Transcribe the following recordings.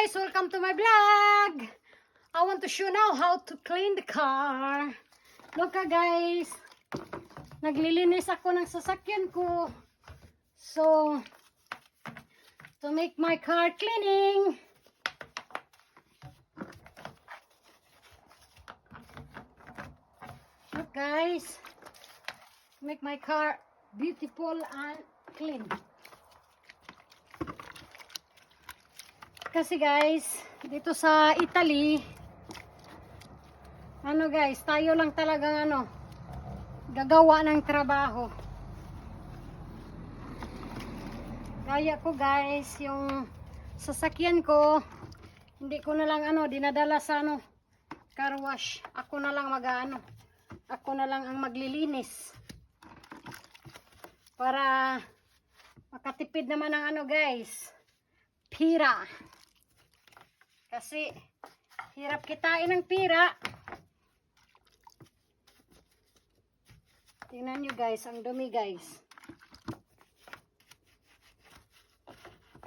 guys! Welcome to my vlog! I want to show now how to clean the car. Look guys! Naglilinis ako ng sasakyan ko. So, to make my car cleaning. Look guys! Make my car beautiful and clean. Kasi guys, dito sa Italy, guys, tayo lang talagang gagawa ng trabaho. Kaya ko guys, yung sasakyan ko, hindi ko na lang dinadala sa car wash. Ako na lang ako na lang ang maglilinis. Para makatipid naman ng guys, pira. Kasi hirap kitain ng pira. Tingnan nyo guys, ang dumi guys.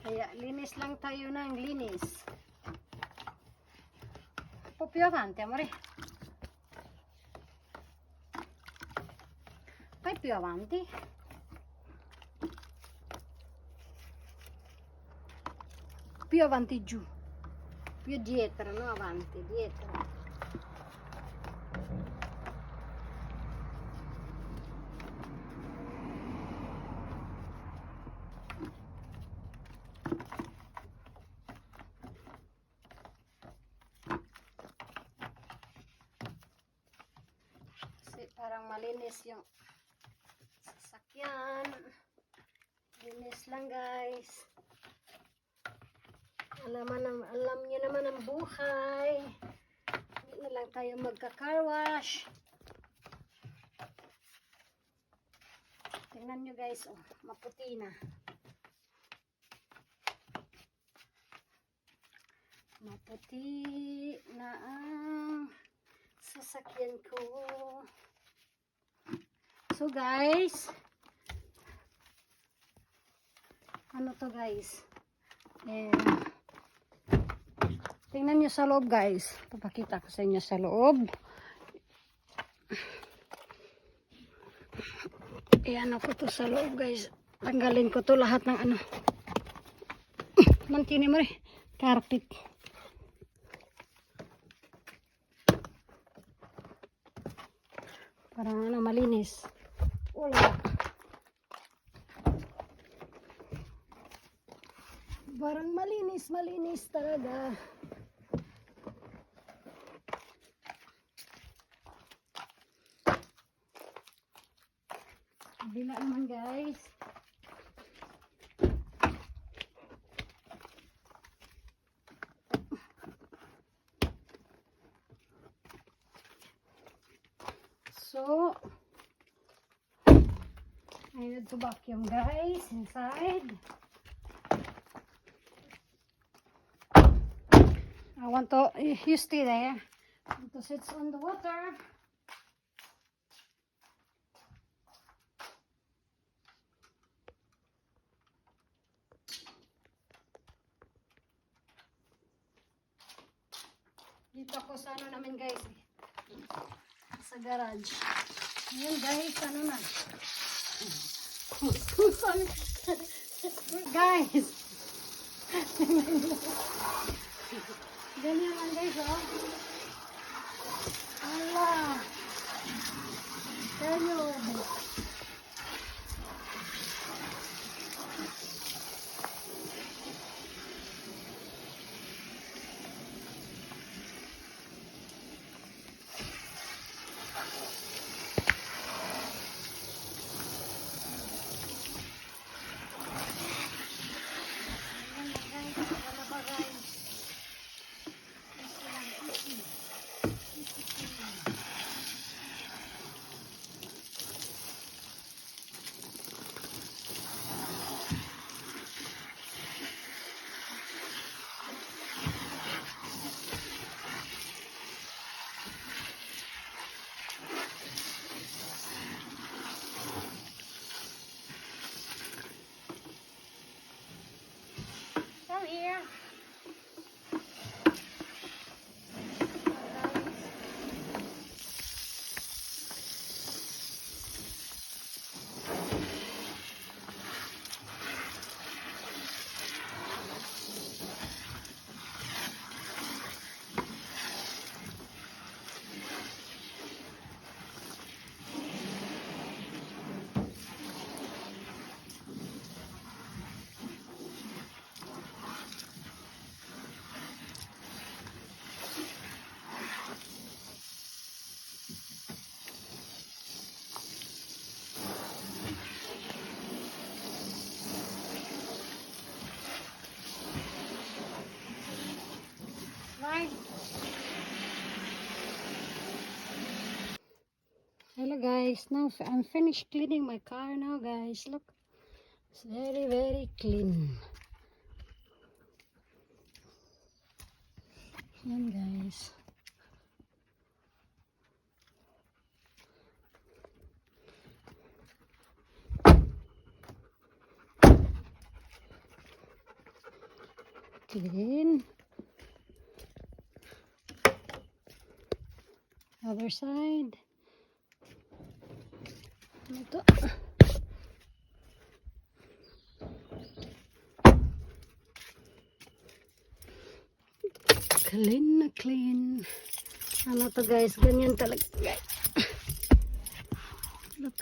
Kaya linis lang tayo ng linis. Po più avanti, amore. Vai più avanti. Più avanti giù. Più dietro, no avanti, dietro. Kasi parang malinis yung sasakyan. Linis lang guys. Alam niyo naman ang buhay. Hindi na lang tayo magka-car wash. Tingnan nyo guys, maputi na. Maputi na ang sasakyan ko. So guys, to guys? Tingnan nyo sa loob guys. Papakita ko sa inyo sa loob. Ayan ako to sa loob guys. Tanggalin ko to lahat ng mantini mo rin. Carpet. Parang malinis. Wala. Parang malinis talaga. Bila naman guys. So, I need to vacuum guys inside. I want to, you stay there. I want to sit on the water. Dito ako sa namin guys. Sa garage. Ayan guys, na. Guys. Ganyan lang guys, Allah. Tayo. guys. Now I'm finished cleaning my car now, guys. Look, it's very, very clean. Yan, guys. Clean. Other side. Ito. Clean na clean. Ano to guys, ganyan talaga guys. Look.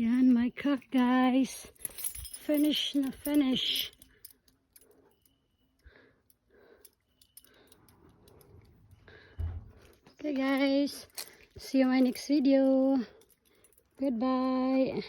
Yan, my car guys. Finish na finish. Okay guys, see you in my next video. Goodbye.